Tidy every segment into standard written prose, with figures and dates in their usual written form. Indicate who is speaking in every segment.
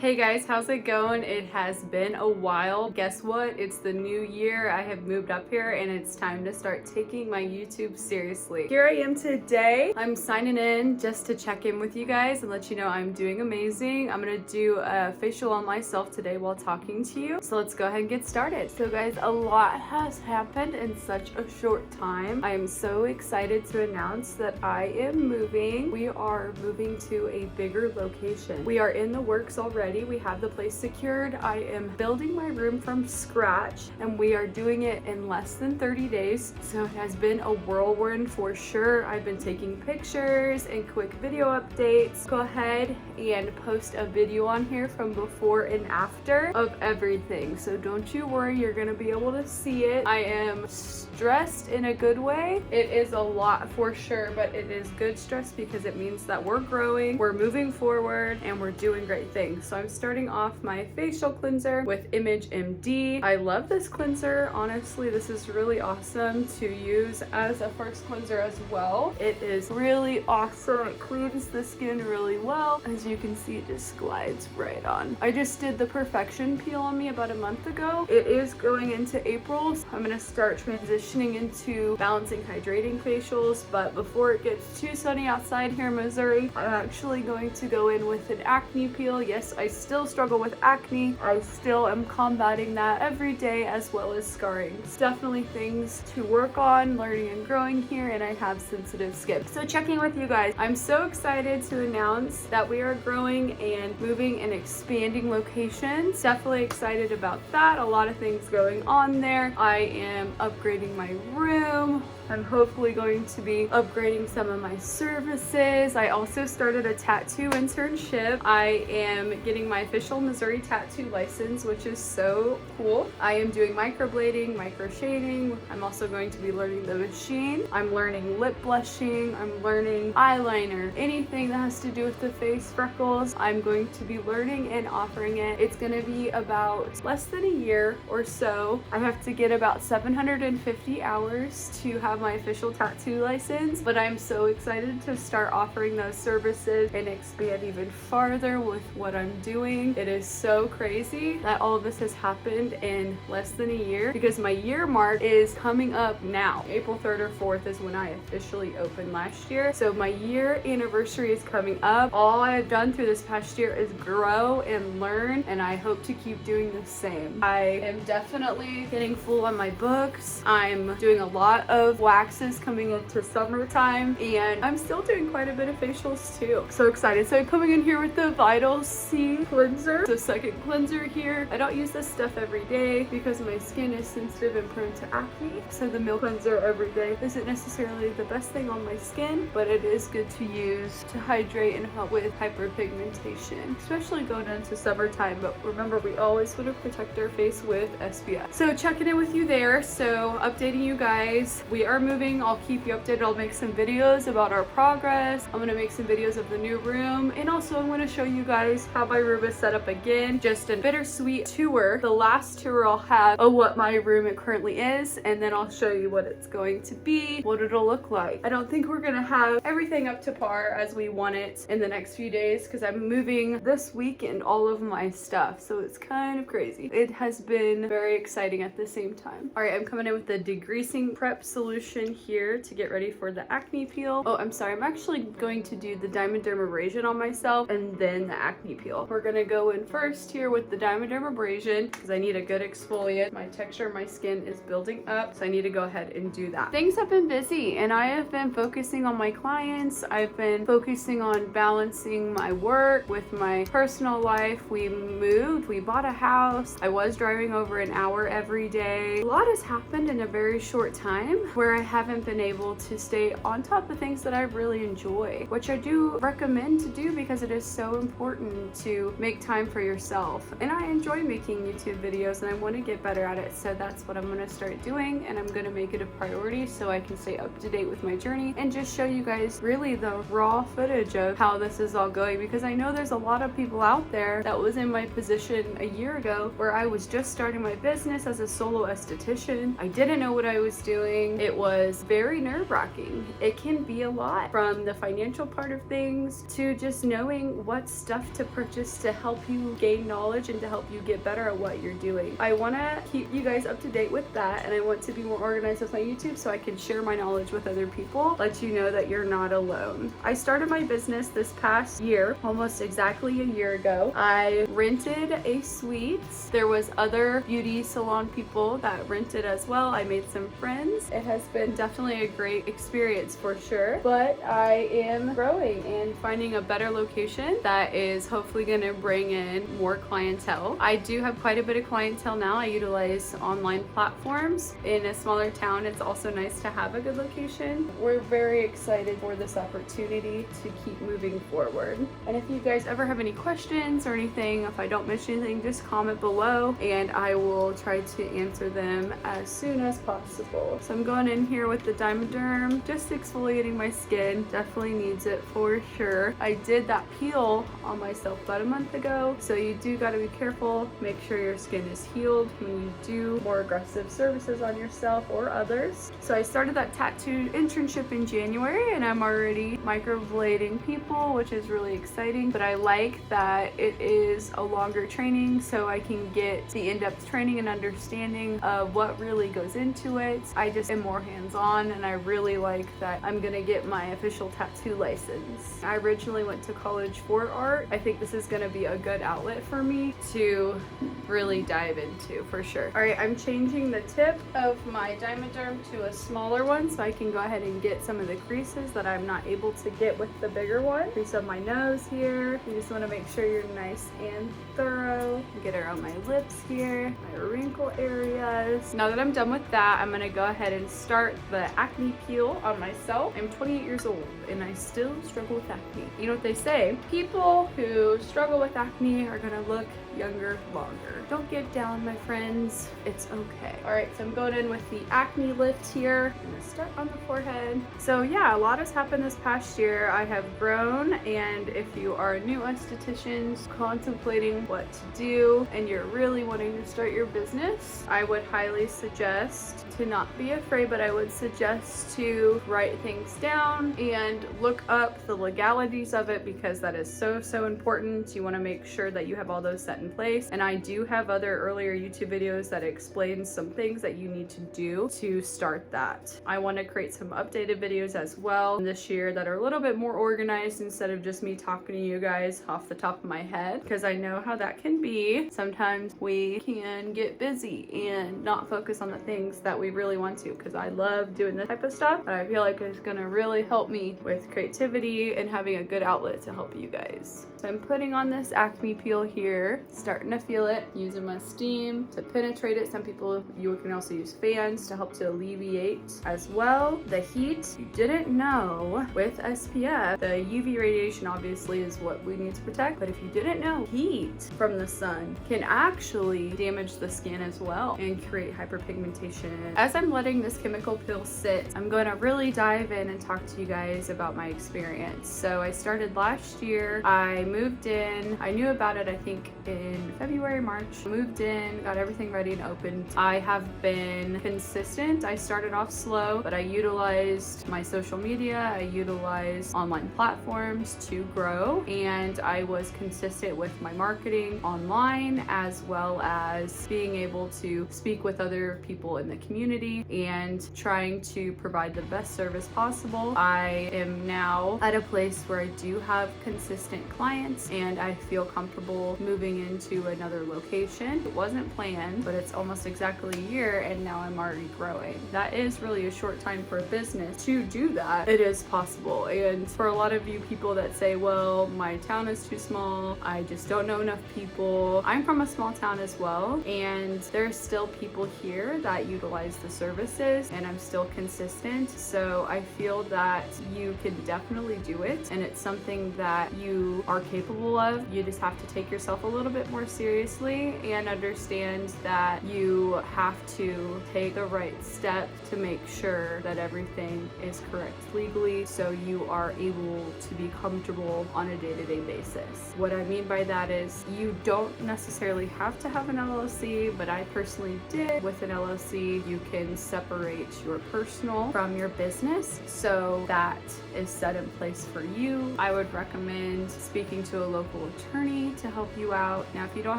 Speaker 1: Hey guys, how's it going? It has been a while. Guess what? It's the new year. I have moved up here and it's time to start taking my YouTube seriously. Here I am today. I'm signing in just to check in with you guys and let you know I'm doing amazing. I'm gonna do a facial on myself today while talking to you. So let's go ahead and get started. So guys, a lot has happened in such a short time. I am so excited to announce that I am moving. We are moving to a bigger location. We are in the works already. We have the place secured. I am building my room from scratch and we are doing it in less than 30 days. So it has been a whirlwind for sure. I've been taking pictures and quick video updates. Go ahead and post a video on here from before and after of everything. So don't you worry, you're gonna be able to see it. I am stressed in a good way. It is a lot for sure, but it is good stress because it means that we're growing, we're moving forward, and we're doing great things. So I'm starting off my facial cleanser with Image MD. I love this cleanser. Honestly, this is really awesome to use as a first cleanser as well. It is really awesome. It cleans the skin really well. As you can see, it just glides right on. I just did the Fruition peel on me about a month ago. It is going into April, so I'm gonna start transitioning into balancing hydrating facials, but before it gets too sunny outside here in Missouri, I'm actually going to go in with an acne peel. Yes, I still struggle with acne. I still am combating that every day, as well as scarring. It's definitely things to work on, learning and growing here, and I have sensitive skin. So checking with you guys, I'm so excited to announce that we are growing and moving and expanding locations. Definitely excited about that. A lot of things going on there. I am upgrading my room. I'm hopefully going to be upgrading some of my services. I also started a tattoo internship. I am getting my official Missouri tattoo license, which is so cool. I am doing microblading, micro shading. I'm also going to be learning the machine. I'm learning lip blushing. I'm learning eyeliner. Anything that has to do with the face, freckles, I'm going to be learning and offering it. It's gonna be about less than a year or so. I have to get about 750 hours to have my official tattoo license, but I'm so excited to start offering those services and expand even farther with what I'm doing. It is so crazy that all of this has happened in less than a year because my year mark is coming up now. April 3rd or 4th is when I officially opened last year. So my year anniversary is coming up. All I have done through this past year is grow and learn, and I hope to keep doing the same. I am definitely getting full on my books. I'm doing a lot of waxes coming into summertime, and I'm still doing quite a bit of facials too. So excited. So I'm coming in here with the Vital C cleanser, the second cleanser here. I don't use this stuff every day because my skin is sensitive and prone to acne, so the milk cleanser every day isn't necessarily the best thing on my skin, but it is good to use to hydrate and help with hyperpigmentation, especially going into summertime. But remember, we always want to protect our face with SPF. So checking in with you there. So updating you guys, we are moving. I'll keep you updated. I'll make some videos about our progress. I'm gonna make some videos of the new room, and also I'm gonna show you guys how my room is set up again. Just a bittersweet tour. The last tour I'll have of what my room currently is, and then I'll show you what it's going to be, what it'll look like. I don't think we're gonna have everything up to par as we want it in the next few days because I'm moving this weekend all of my stuff, so it's kind of crazy. It has been very exciting at the same time. All right, I'm coming in with the degreasing prep solution here to get ready for the acne peel. Oh, I'm sorry, I'm actually going to do the Diamond Dermabrasion on myself and then the acne peel. We're gonna go in first here with the Diamond Dermabrasion because I need a good exfoliant. My texture of my skin is building up, so I need to go ahead and do that. Things have been busy and I have been focusing on my clients. I've been focusing on balancing my work with my personal life. We moved, we bought a house. I was driving over an hour every day. A lot has happened in a very short time where I haven't been able to stay on top of things that I really enjoy, which I do recommend to do because it is so important to make time for yourself. And I enjoy making YouTube videos and I want to get better at it, so that's what I'm going to start doing, and I'm going to make it a priority so I can stay up to date with my journey and just show you guys really the raw footage of how this is all going, because I know there's a lot of people out there that was in my position a year ago where I was just starting my business as a solo esthetician. I didn't know what I was doing. It was very nerve-wracking. It can be a lot, from the financial part of things to just knowing what stuff to purchase videos to help you gain knowledge and to help you get better at what you're doing. I want to keep you guys up to date with that, and I want to be more organized with my YouTube so I can share my knowledge with other people, let you know that you're not alone. I started my business this past year, almost exactly a year ago. I rented a suite. There was other beauty salon people that rented as well. I made some friends. It has been definitely a great experience for sure, but I am growing and finding a better location that is hopefully going to bring in more clientele. I do have quite a bit of clientele now. I utilize online platforms. In a smaller town, it's also nice to have a good location. We're very excited for this opportunity to keep moving forward. And if you guys ever have any questions or anything, if I don't mention anything, just comment below and I will try to answer them as soon as possible. So I'm going in here with the Derm, just exfoliating my skin. Definitely needs it for sure. I did that peel on myself about a month ago, so you do got to be careful. Make sure your skin is healed when you do more aggressive services on yourself or others. So I started that tattoo internship in January and I'm already microblading people, which is really exciting, but I like that it is a longer training so I can get the in-depth training and understanding of what really goes into it. I just am more hands-on and I really like that I'm gonna get my official tattoo license. I originally went to college for art. I think this is gonna be a good outlet for me to really dive into for sure. All right, I'm changing the tip of my Derm to a smaller one so I can go ahead and get some of the creases that I'm not able to get with the bigger one. Crease of my nose here. You just want to make sure you're nice and thorough. Get around my lips here, my wrinkle areas. Now that I'm done with that, I'm gonna go ahead and start the acne peel on myself. I'm 28 years old and I still struggle with acne. You know what they say? People who struggle with acne are gonna look younger longer. Don't get down, my friends. It's okay. All right, so I'm going in with the acne lift here. I'm gonna start on the forehead. So yeah, a lot has happened this past year. I have grown, and if you are new estheticians contemplating what to do and you're really wanting to start your business, I would highly suggest to not be afraid, but I would suggest to write things down and look up the legalities of it, because that is so important. You want to make sure that you have all those set in place. And I do have other earlier YouTube videos that explain some things that you need to do to start that. I want to create some updated videos as well this year that are a little bit more organized instead of just me talking to you guys off the top of my head, because I know how that can be. Sometimes we can get busy and not focus on the things that we really want to, because I love doing this type of stuff, but I feel like it's gonna really help me with creativity and having a good outlet to help you guys. So I'm putting on this acne peel here, starting to feel it, using my steam to penetrate it. Some people, you can also use fans to help to alleviate as well the heat. You didn't know with SPF, the UV radiation obviously is what we need to protect, but if you didn't know, heat from the sun can actually damage the skin as well and create hyperpigmentation. As I'm letting this chemical peel sit, I'm going to really dive in and talk to you guys about my experience. So I started last year. I moved in. I knew about it, I think, in February, March. Moved in, got everything ready and opened. I have been consistent. I started off slow, but I utilized my social media. I utilized online platforms to grow, and I was consistent with my marketing online, as well as being able to speak with other people in the community and trying to provide the best service possible. I am now at a place where I do have consistent clients and I feel comfortable moving into another location. It wasn't planned, but it's almost exactly a year and now I'm already growing. That is really a short time for a business to do that. It is possible. And for a lot of you people that say, well, my town is too small, I just don't know enough people. I'm from a small town as well, and there's still people here that utilize the services, and I'm still consistent. So I feel that you can definitely do it, and it's something that you are capable of. You just have to take yourself a little bit more seriously and understand that you have to take the right step to make sure that everything is correct legally, so you are able to be comfortable on a day-to-day basis. What I mean by that is you don't necessarily have to have an LLC, but I personally did. With an LLC, you can separate your personal from your business, so that is set in place for you. I would recommend speaking to a local attorney to help you out. Now, if you don't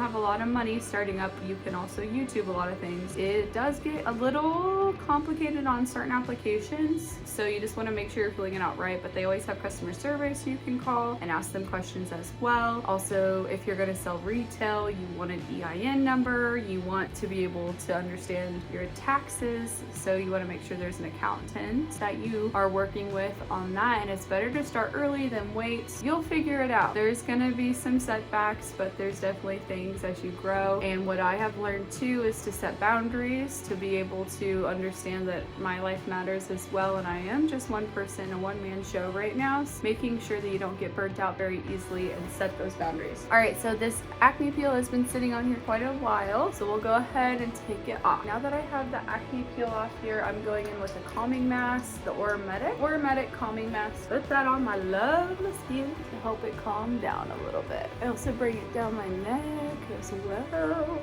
Speaker 1: have a lot of money starting up, you can also YouTube a lot of things. It does get a little complicated on certain applications, so you just want to make sure you're filling it out right, but they always have customer service you can call and ask them questions as well. Also, if you're going to sell retail, you want an EIN number, you want to be able to understand your taxes, so you want to make sure there's an accountant that you are working with on that, and it's better to start early than wait. You'll figure it out. There's going to be some setbacks, but there's definitely things as you grow, and what I have learned too is to set boundaries, to be able to understand that my life matters as well, and I am just one person, a one-man show right now, so making sure that you don't get burnt out very easily and set those boundaries. All right, so this acne peel has been sitting on here quite a while, so we'll go ahead and take it off. Now that I have the acne peel off here, I'm going in with a calming mask, the Oromedic calming mask. Put that on my lovely skin to help it calm down a little bit. I also bring it down my neck as well.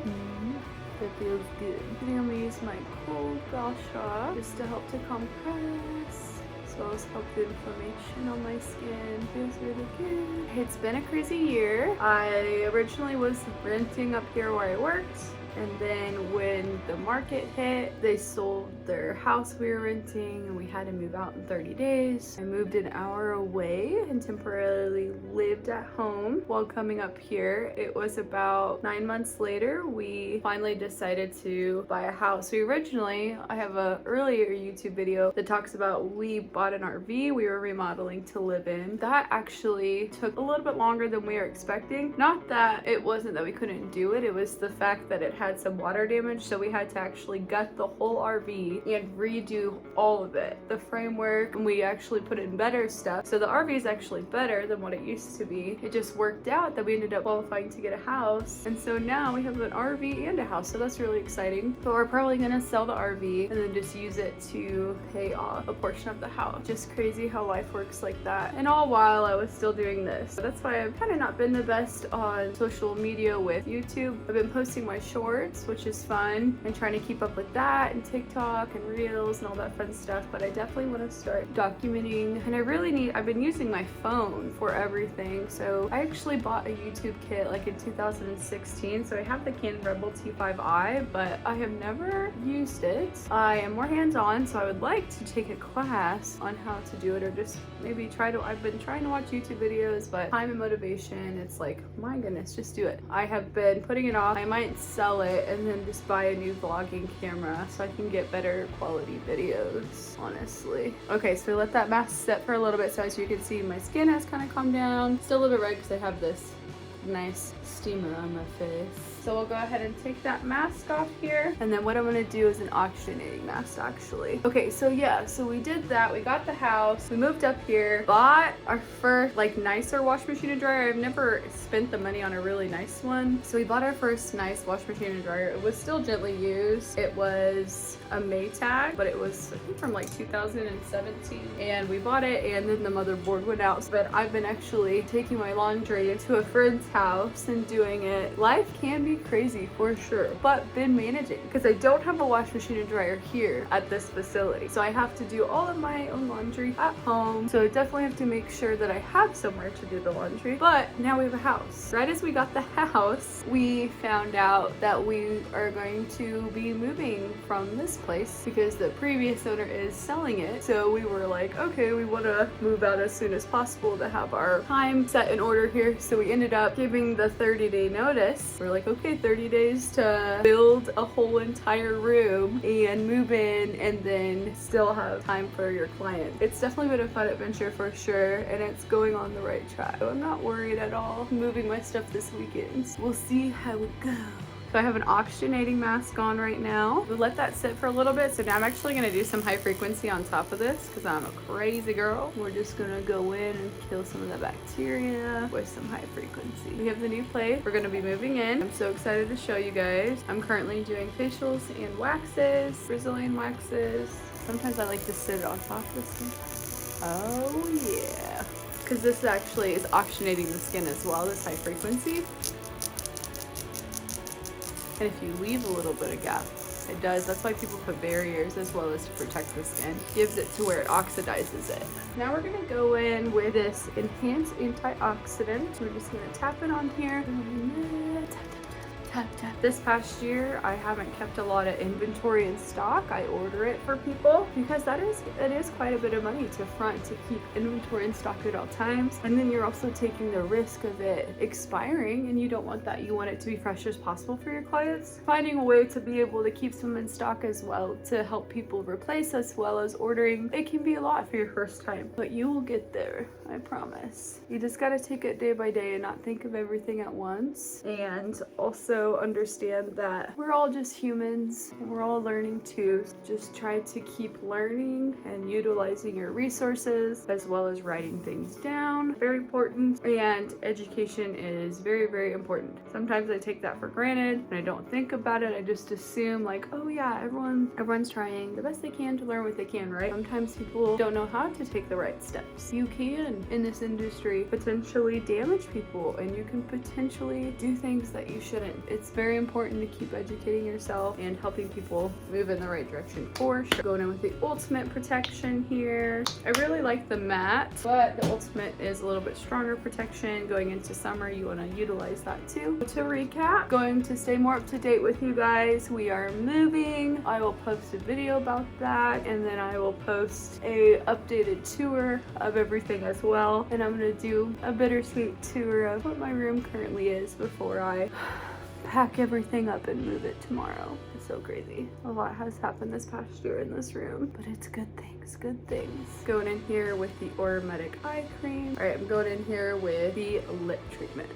Speaker 1: That feels good. I'm gonna use my cold gauze shot just to help to compress, as well as help the inflammation on my skin. Feels really good. It's been a crazy year. I originally was renting up here where I worked, and then when the market hit, they sold their house we were renting and we had to move out in 30 days. I moved an hour away and temporarily lived at home while coming up here. It was about 9 months later, we finally decided to buy a house. I have a earlier YouTube video that talks about we bought an RV we were remodeling to live in. That actually took a little bit longer than we were expecting. Not that it wasn't that we couldn't do it, it was the fact that it had some water damage, so we had to actually gut the whole RV and redo all of it, the framework, and we actually put in better stuff. So the RV is actually better than what it used to be. It just worked out that we ended up qualifying to get a house, and so now we have an RV and a house, so that's really exciting. But we're probably gonna sell the RV and then just use it to pay off a portion of the house. Just crazy how life works like that. And all while I was still doing this. So that's why I've kind of not been the best on social media with YouTube. I've been posting my shorts, which is fun, and trying to keep up with that, and TikTok and Reels and all that fun stuff, but I definitely want to start documenting, and I've been using my phone for everything. So I actually bought a YouTube kit like in 2016, so I have the Canon Rebel T5i, but I have never used it. I am more hands-on, so I would like to take a class on how to do it, or just maybe I've been trying to watch YouTube videos, but time and motivation, it's like, my goodness, just do it. I have been putting it off. I might sell it and then just buy a new vlogging camera so I can get better quality videos, honestly. Okay, so let that mask set for a little bit. So as you can see, my skin has kind of calmed down. Still a little bit red because I have this nice steamer on my face. So we'll go ahead and take that mask off here. And then what I'm gonna do is an oxygenating mask, actually. Okay, so yeah, so we did that. We got the house, we moved up here, bought our first like nicer wash machine and dryer. I've never spent the money on a really nice one. So we bought our first nice wash machine and dryer. It was still gently used. It was a Maytag, but it was, I think, from like 2017. And we bought it, and then the motherboard went out. But I've been actually taking my laundry to a friend's house and doing it. Life can be crazy for sure, but been managing because I don't have a wash machine and dryer here at this facility, so I have to do all of my own laundry at home. So I definitely have to make sure that I have somewhere to do the laundry. But now we have a house. Right as we got the house, we found out that we are going to be moving from this place because the previous owner is selling it. So we were like, okay, we want to move out as soon as possible to have our time set in order here. So we ended up giving the 30-day notice. We're like, okay, 30 days to build a whole entire room and move in, and then still have time for your client. It's definitely been a fun adventure for sure, and it's going on the right track. So I'm not worried at all moving my stuff this weekend. We'll see how it goes. So I have an oxygenating mask on right now. We'll let that sit for a little bit. So now I'm actually gonna do some high frequency on top of this because I'm a crazy girl. We're just gonna go in and kill some of the bacteria with some high frequency. We have the new place we're gonna be moving in. I'm so excited to show you guys. I'm currently doing facials and waxes, Brazilian waxes. Sometimes I like to sit on top of this one. Oh yeah. Because this actually is oxygenating the skin as well, this high frequency. And if you leave a little bit of gap, it does. That's why people put barriers as well as to protect the skin. Gives it to where it oxidizes it. Now we're gonna go in with this enhanced antioxidant. We're just gonna tap it on here. Tap, tap. This past year, I haven't kept a lot of inventory in stock. I order it for people because it is quite a bit of money to front to keep inventory in stock at all times. And then you're also taking the risk of it expiring, and you don't want that. You want it to be fresh as possible for your clients. Finding a way to be able to keep some in stock as well to help people replace as well as ordering. It can be a lot for your first time, but you will get there. I promise. You just gotta take it day by day and not think of everything at once. And also understand that we're all just humans and we're all learning too. Just try to keep learning and utilizing your resources as well as writing things down. Very important. And education is very, very important. Sometimes I take that for granted and I don't think about it. I just assume like, oh yeah, everyone's trying the best they can to learn what they can, right? Sometimes people don't know how to take the right steps. You can, in this industry, potentially damage people, and you can potentially do things that you shouldn't. It's very important to keep educating yourself and helping people move in the right direction for sure. Going in with the ultimate protection here. I really like the matte, but the ultimate is a little bit stronger protection. Going into summer, you want to utilize that too. To recap, going to stay more up to date with you guys. We are moving. I will post a video about that, and then I will post a updated tour of everything as well. And I'm gonna do a bittersweet tour of what my room currently is before I pack everything up and move it tomorrow. It's so crazy. A lot has happened this past year in this room, but it's good things, good things. Going in here with the Aromatic eye cream. All right, I'm going in here with the lip treatment.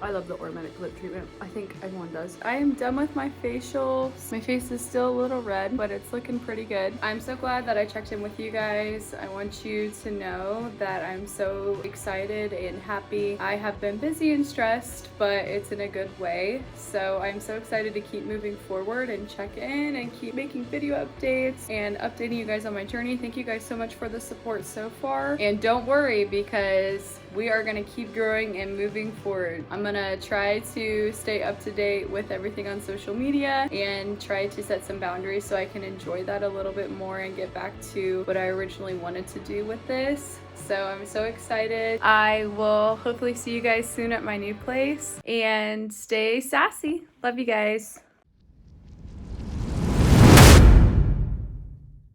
Speaker 1: I love the Aromatic lip treatment. I think everyone does. I am done with my facials. My face is still a little red, but it's looking pretty good. I'm so glad that I checked in with you guys. I want you to know that I'm so excited and happy. I have been busy and stressed, but it's in a good way. So I'm so excited to keep moving forward and check in and keep making video updates and updating you guys on my journey. Thank you guys so much for the support so far. And don't worry, because we are gonna keep growing and moving forward. I'm gonna try to stay up to date with everything on social media and try to set some boundaries so I can enjoy that a little bit more and get back to what I originally wanted to do with this. So I'm so excited. I will hopefully see you guys soon at my new place, and stay sassy. Love you guys.